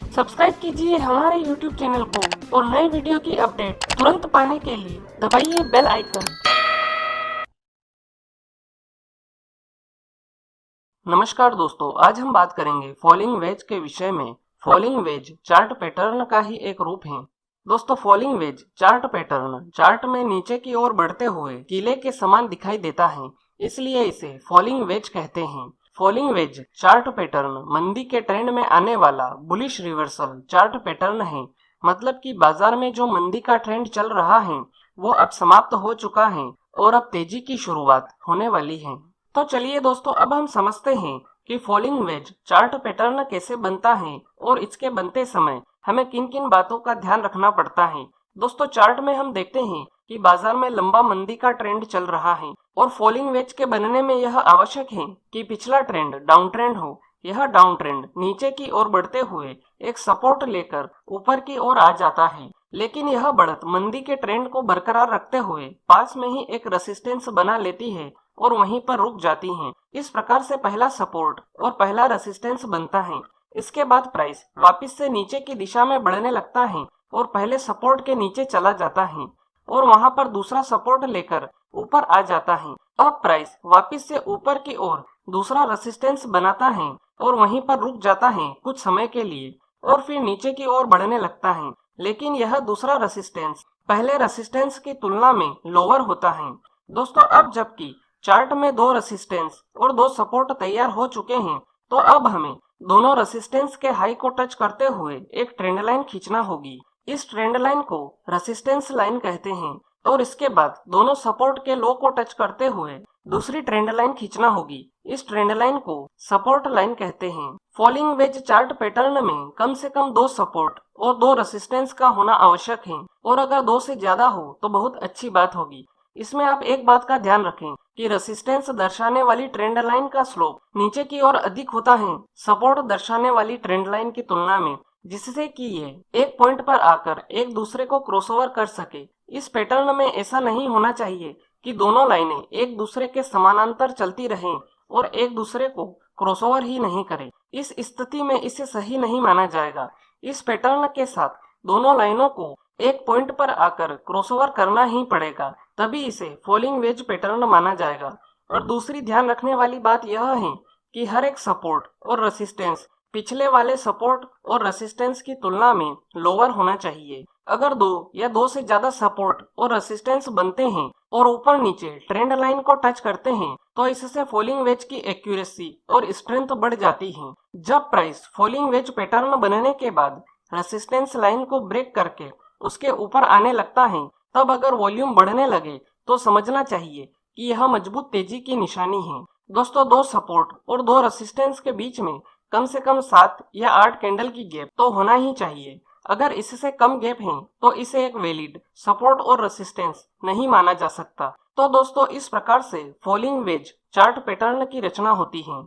Subscribe कीजिए हमारे YouTube channel को और नए वीडियो की अपडेट तुरंत पाने के लिए दबाइए बेल आइकन। नमस्कार दोस्तों, आज हम बात करेंगे फॉलिंग वेज के विषय में। फॉलिंग वेज चार्ट पैटर्न का ही एक रूप है। दोस्तों, falling veg chart pattern chart में नीचे की ओर बढ़ते हुए किले के समान दिखाई देता है, इसलिए इसे फॉलिंग वेज कहते हैं। फॉलिंग वेज चार्ट पैटर्न मंदी के ट्रेंड में आने वाला बुलिश रिवर्सल चार्ट पैटर्न है। मतलब कि बाजार में जो मंदी का ट्रेंड चल रहा है वो अब समाप्त हो चुका है और अब तेजी की शुरुआत होने वाली है। तो चलिए दोस्तों, अब हम समझते हैं कि फॉलिंग वेज चार्ट पैटर्न कैसे बनता है और इसके बनते समय हमें किन किन बातों का ध्यान रखना पड़ता है। दोस्तों, चार्ट में हम देखते हैं कि बाजार में लंबा मंदी का ट्रेंड चल रहा है और फॉलिंग वेज के बनने में यह आवश्यक है कि पिछला ट्रेंड डाउन ट्रेंड हो। यह डाउन ट्रेंड नीचे की ओर बढ़ते हुए एक सपोर्ट लेकर ऊपर की ओर आ जाता है, लेकिन यह बढ़त मंदी के ट्रेंड को बरकरार रखते हुए पास में ही एक रेसिस्टेंस बना लेती है और वहीं पर रुक जाती हैं। इस प्रकार से पहला सपोर्ट और पहला रेसिस्टेंस बनता है। इसके बाद प्राइस वापस से नीचे की दिशा में बढ़ने लगता है और पहले सपोर्ट के नीचे चला जाता है और वहां पर दूसरा सपोर्ट लेकर ऊपर आ जाता है। अब प्राइस वापस से ऊपर की ओर दूसरा रेसिस्टेंस बनाता है और वहीं पर रुक जाता है कुछ समय के लिए और फिर नीचे की ओर बढ़ने लगता है, लेकिन यह दूसरा रेसिस्टेंस पहले रेसिस्टेंस की तुलना में लोअर होता है। दोस्तों, अब जबकि चार्ट में दो रेसिस्टेंस और दो सपोर्ट तैयार हो चुके हैं, तो अब हमें दोनों रेसिस्टेंस के हाई को टच करते हुए एक ट्रेंड लाइन खींचना होगी। इस ट्रेंड लाइन को रेसिस्टेंस लाइन कहते हैं और इसके बाद दोनों सपोर्ट के लो को टच करते हुए दूसरी ट्रेंड लाइन खींचना होगी। इस ट्रेंड लाइन को सपोर्ट लाइन कहते हैं। फॉलिंग वेज चार्ट पैटर्न में कम से कम दो सपोर्ट और दो रेसिस्टेंस का होना आवश्यक है और अगर दो से ज्यादा हो तो बहुत अच्छी बात होगी। इसमें आप एक बात का ध्यान रखें कि रेसिस्टेंस दर्शाने वाली ट्रेंड लाइन का स्लोप नीचे की ओर अधिक होता है सपोर्ट दर्शाने वाली ट्रेंड लाइन की तुलना में, जिससे कि ये एक पॉइंट पर आकर एक दूसरे को क्रॉसओवर कर सके। इस पैटर्न में ऐसा नहीं होना चाहिए कि दोनों लाइनें एक दूसरे के समानांतर चलती रहें और एक दूसरे को क्रॉसओवर ही नहीं करें। इस स्थिति में इसे सही नहीं माना जाएगा। इस पैटर्न के साथ दोनों लाइनों को एक पॉइंट पर आकर क्रॉसओवर करना ही पड़ेगा, तभी इसे फॉलिंग वेज पैटर्न माना जाएगा। और दूसरी ध्यान रखने वाली बात यह है कि हर एक सपोर्ट और रेसिस्टेंस पिछले वाले सपोर्ट और रेसिस्टेंस की तुलना में लोअर होना चाहिए। अगर दो या दो से ज्यादा सपोर्ट और रेसिस्टेंस बनते हैं और ऊपर नीचे ट्रेंड लाइन को टच करते हैं तो इससे फॉलिंग वेज की एक्यूरेसी और स्ट्रेंथ बढ़ जाती है। जब प्राइस फॉलिंग वेज पैटर्न बनने के बाद रेसिस्टेंस लाइन को ब्रेक करके उसके ऊपर आने लगता है, तब अगर वॉल्यूम बढ़ने लगे तो समझना चाहिए कि यह मजबूत तेजी की निशानी है। दोस्तों, दो सपोर्ट और दो रेसिस्टेंस के बीच में कम से कम 7 या 8 कैंडल की गैप तो होना ही चाहिए। अगर इससे कम गैप है तो इसे एक वैलिड सपोर्ट और रेसिस्टेंस नहीं माना जा सकता। तो दोस्तों, इस प्रकार से फॉलिंग वेज चार्ट पैटर्न की रचना होती है।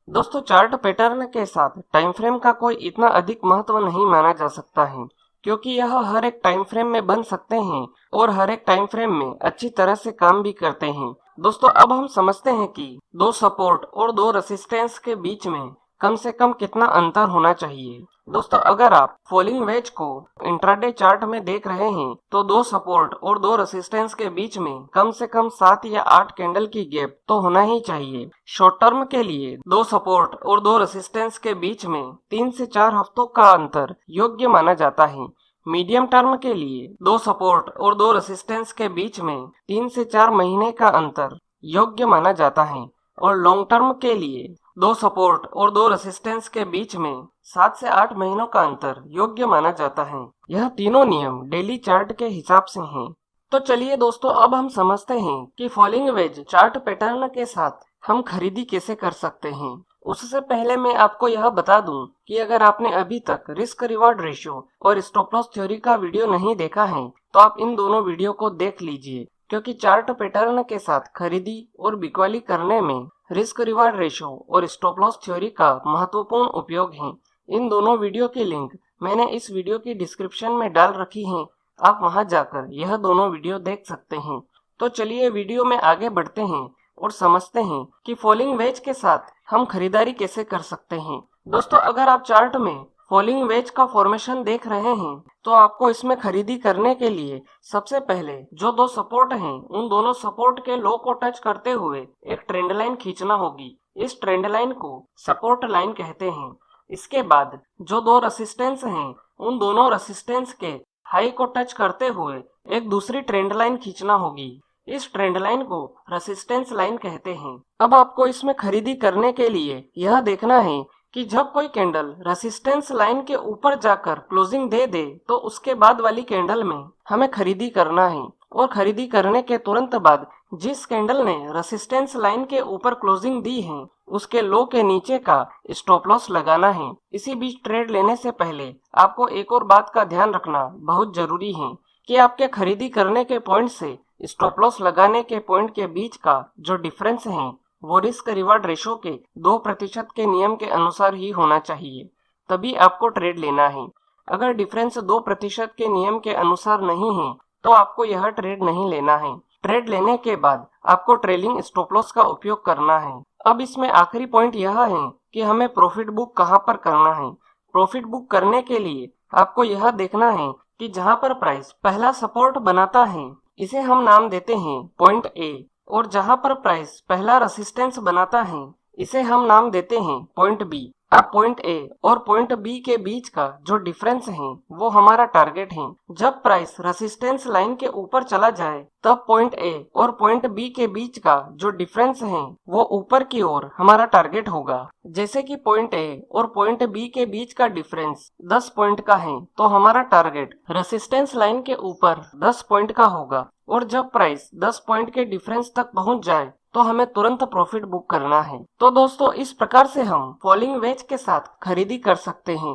दोस्तों, चार्ट पैटर्न के साथ टाइम फ्रेम का कोई इतना अधिक महत्व नहीं माना जा सकता है, क्योंकि यह हर एक टाइम फ्रेम में बन सकते हैं और हर एक टाइम फ्रेम में अच्छी तरह से काम भी करते हैं। दोस्तों, अब हम समझते हैं कि दो सपोर्ट और दो रेसिस्टेंस के बीच में कम से कम कितना अंतर होना चाहिए। दोस्तों, अगर आप फॉलिंग वेज को इंट्राडे चार्ट में देख रहे हैं तो दो सपोर्ट और दो रेसिस्टेंस के बीच में कम से कम 7 या 8 कैंडल की गैप तो होना ही चाहिए। शॉर्ट टर्म के लिए दो सपोर्ट और दो रेसिस्टेंस के बीच में 3 से 4 हफ्तों का अंतर योग्य माना जाता है। मीडियम टर्म के लिए दो सपोर्ट और दो रेसिस्टेंस के बीच में 3 से 4 महीने का अंतर योग्य माना जाता है और लॉन्ग टर्म के लिए दो सपोर्ट और दो रेसिस्टेंस के बीच में 7 से 8 महीनों का अंतर योग्य माना जाता है। यह तीनों नियम डेली चार्ट के हिसाब से हैं। तो चलिए दोस्तों, अब हम समझते हैं कि फॉलिंग वेज चार्ट पैटर्न के साथ हम खरीदी कैसे कर सकते हैं। उससे पहले मैं आपको यह बता दूं कि अगर आपने अभी तक रिस्क रिवॉर्ड रेशियो और स्टॉप लॉस थ्योरी का वीडियो नहीं देखा है तो आप इन दोनों वीडियो को देख लीजिए, क्योंकि चार्ट पैटर्न के साथ खरीदी और बिक्वाली करने में रिस्क रिवॉर्ड रेशियो और स्टॉप लॉस थ्योरी का महत्वपूर्ण उपयोग है। इन दोनों वीडियो की लिंक मैंने इस वीडियो की डिस्क्रिप्शन में डाल रखी है, आप वहां जाकर यह दोनों वीडियो देख सकते हैं। तो चलिए वीडियो में आगे बढ़ते हैं और समझते हैं कि फॉलिंग वेज के साथ हम खरीदारी कैसे कर सकते हैं। दोस्तों, अगर आप चार्ट में फॉलिंग वेज का फॉर्मेशन देख रहे हैं तो आपको इसमें खरीदी करने के लिए सबसे पहले जो दो सपोर्ट हैं उन दोनों सपोर्ट के लो को टच करते हुए एक ट्रेंड लाइन खींचना होगी। इस ट्रेंड लाइन को सपोर्ट लाइन कहते हैं। इसके बाद जो दो रेसिस्टेंस हैं उन दोनों रेसिस्टेंस के हाई को टच करते हुए एक दूसरी ट्रेंड लाइन खींचना होगी। इस ट्रेंड लाइन को रेसिस्टेंस लाइन कहते हैं। अब आपको इसमें खरीदी करने के लिए यह देखना है कि जब कोई कैंडल रेसिस्टेंस लाइन के ऊपर जाकर क्लोजिंग दे दे तो उसके बाद वाली कैंडल में हमें खरीदी करना है, और खरीदी करने के तुरंत बाद जिस कैंडल ने रेसिस्टेंस लाइन के ऊपर क्लोजिंग दी है उसके लो के नीचे का स्टॉप लॉस लगाना है। इसी बीच ट्रेड लेने से पहले आपको एक और बात का ध्यान रखना बहुत जरूरी है कि आपके खरीदी करने के पॉइंट से स्टॉप लॉस लगाने के पॉइंट के बीच का जो डिफरेंस है वो रिस्क रिवार्ड रेशो के 2% के नियम के अनुसार ही होना चाहिए, तभी आपको ट्रेड लेना है। अगर डिफरेंस 2% के नियम के अनुसार नहीं है तो आपको यह ट्रेड नहीं लेना है। ट्रेड लेने के बाद आपको ट्रेलिंग स्टॉप लॉस का उपयोग करना है। अब इसमें आखिरी पॉइंट यह है कि हमें प्रॉफिट बुक कहां पर करना है। प्रॉफिट बुक करने के लिए आपको यह देखना है कि जहां पर प्राइस पहला सपोर्ट बनाता है इसे हम नाम देते हैं पॉइंट ए, और जहां पर प्राइस पहला रेसिस्टेंस बनाता है इसे हम नाम देते हैं पॉइंट बी। अब पॉइंट ए और पॉइंट बी के बीच का जो डिफरेंस है वो हमारा टारगेट है। जब प्राइस रेसिस्टेंस लाइन के ऊपर चला जाए तब पॉइंट ए और पॉइंट बी के बीच का जो डिफरेंस है वो ऊपर की ओर हमारा टारगेट होगा। जैसे कि पॉइंट ए और पॉइंट बी के बीच का डिफरेंस 10 पॉइंट का है तो हमारा टारगेट रेसिस्टेंस लाइन के ऊपर 10 पॉइंट का होगा, और जब प्राइस 10 पॉइंट के डिफरेंस तक पहुंच जाए तो हमें तुरंत प्रॉफिट बुक करना है। तो दोस्तों इस प्रकार से हम फॉलिंग वेज के साथ खरीदी कर सकते हैं।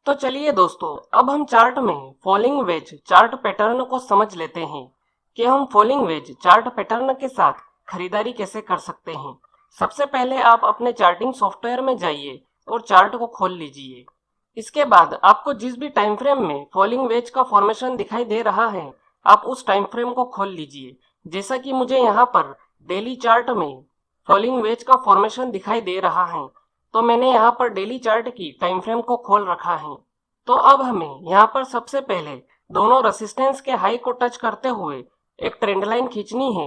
तो चलिए दोस्तों अब हम चार्ट में फॉलिंग वेज चार्ट पैटर्न को समझ लेते हैं कि हम फॉलिंग वेज चार्ट पैटर्न के साथ खरीदारी कैसे कर सकते हैं। सबसे पहले आप अपने चार्टिंग सॉफ्टवेयर में जाइए और चार्ट को खोल लीजिए। इसके बाद आपको जिस भी टाइम फ्रेम में फॉलिंग वेज का फॉर्मेशन दिखाई दे रहा है आप उस टाइम फ्रेम को खोल लीजिए। जैसा कि मुझे यहाँ पर डेली चार्ट में फॉलिंग वेज का फॉर्मेशन दिखाई दे रहा है तो मैंने यहाँ पर डेली चार्ट की टाइम फ्रेम को खोल रखा है। तो अब हमें यहाँ पर सबसे पहले दोनों रेसिस्टेंस के हाई को टच करते हुए एक ट्रेंड लाइन खींचनी है,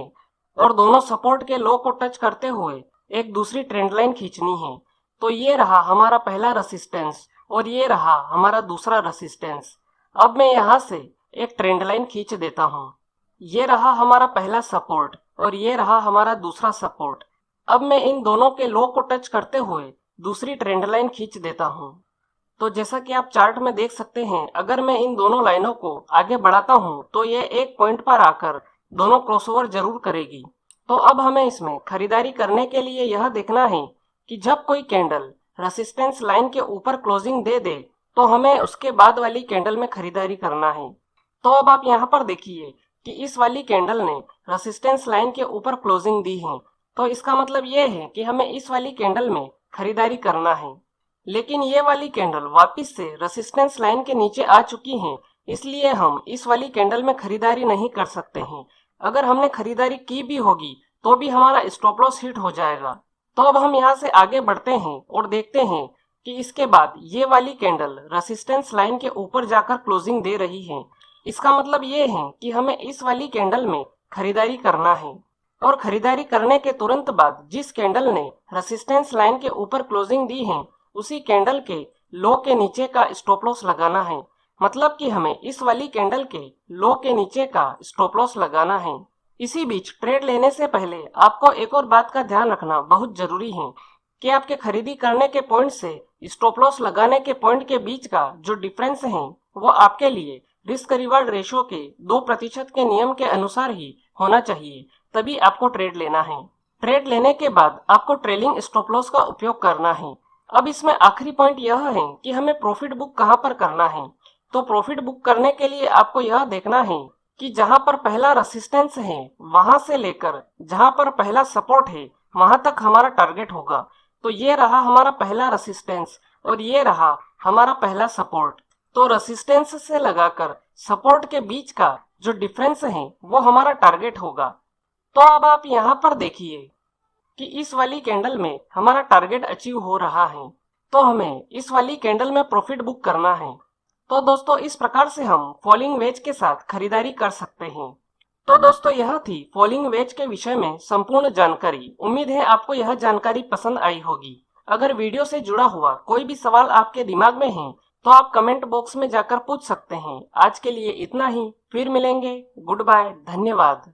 और दोनों सपोर्ट के लो को टच करते हुए एक दूसरी ट्रेंड लाइन खींचनी है। तो ये रहा हमारा पहला रेसिस्टेंस और ये रहा हमारा दूसरा रेसिस्टेंस। अब मैं यहाँ से एक ट्रेंड लाइन खींच देता हूँ। ये रहा हमारा पहला सपोर्ट और ये रहा हमारा दूसरा सपोर्ट। अब मैं इन दोनों के लो को टच करते हुए दूसरी ट्रेंड लाइन खींच देता हूँ। तो जैसा कि आप चार्ट में देख सकते हैं अगर मैं इन दोनों लाइनों को आगे बढ़ाता हूँ तो ये एक पॉइंट पर आकर दोनों क्रॉसओवर जरूर करेगी। तो अब हमें इसमें खरीदारी करने के लिए यह देखना है कि जब कोई कैंडल रेसिस्टेंस लाइन के ऊपर क्लोजिंग दे दे तो हमें उसके बाद वाली कैंडल में खरीदारी करना है। तो अब आप यहाँ पर देखिए कि इस वाली कैंडल ने रेसिस्टेंस लाइन के ऊपर क्लोजिंग दी है, तो इसका मतलब ये है कि हमें इस वाली कैंडल में खरीदारी करना है। लेकिन ये वाली कैंडल वापस से रेसिस्टेंस लाइन के नीचे आ चुकी है, इसलिए हम इस वाली कैंडल में खरीदारी नहीं कर सकते हैं। अगर हमने खरीदारी की भी होगी तो भी हमारा स्टॉप लॉस हिट हो जाएगा। तो अब हम यहाँ से आगे बढ़ते हैं और देखते हैं कि इसके बाद ये वाली कैंडल रेसिस्टेंस लाइन के ऊपर जाकर क्लोजिंग दे रही है। इसका मतलब ये है कि हमें इस वाली कैंडल में खरीदारी करना है, और खरीदारी करने के तुरंत बाद जिस कैंडल ने रेसिस्टेंस लाइन के ऊपर क्लोजिंग दी है उसी कैंडल के लो के नीचे का स्टॉप लॉस लगाना है। मतलब कि हमें इस वाली कैंडल के लो के नीचे का स्टॉप लॉस लगाना है। इसी बीच ट्रेड लेने से पहले आपको एक और बात का ध्यान रखना बहुत जरूरी है कि आपके खरीदी करने के पॉइंट से स्टॉप लॉस लगाने के पॉइंट के बीच का जो डिफरेंस है वो आपके लिए रिस्क रिवार्ड रेशो के 2% के नियम के अनुसार ही होना चाहिए, तभी आपको ट्रेड लेना है। ट्रेड लेने के बाद आपको ट्रेलिंग स्टॉप लॉस का उपयोग करना है। अब इसमें आखिरी पॉइंट यह है कि हमें प्रॉफिट बुक कहां पर करना है। तो प्रॉफिट बुक करने के लिए आपको यह देखना है कि जहां पर पहला रेसिस्टेंस है वहां से लेकर जहां पर पहला सपोर्ट है वहां तक हमारा टारगेट होगा। तो ये रहा हमारा पहला रेसिस्टेंस और ये रहा हमारा पहला सपोर्ट। तो रेसिस्टेंस से लगाकर सपोर्ट के बीच का जो डिफरेंस है वो हमारा टारगेट होगा। तो अब आप यहाँ पर देखिए कि इस वाली कैंडल में हमारा टारगेट अचीव हो रहा है। तो हमें इस वाली कैंडल में प्रॉफिट बुक करना है। तो दोस्तों इस प्रकार से हम फॉलिंग वेज के साथ खरीदारी कर सकते हैं। तो दोस्तों यह थी फॉलिंग वेज के विषय में संपूर्ण जानकारी। उम्मीद है आपको यह जानकारी पसंद आई होगी। अगर वीडियो से जुड़ा हुआ कोई भी सवाल आपके दिमाग में है तो आप कमेंट बॉक्स में जाकर पूछ सकते हैं। आज के लिए इतना ही, फिर मिलेंगे। गुड बाय, धन्यवाद।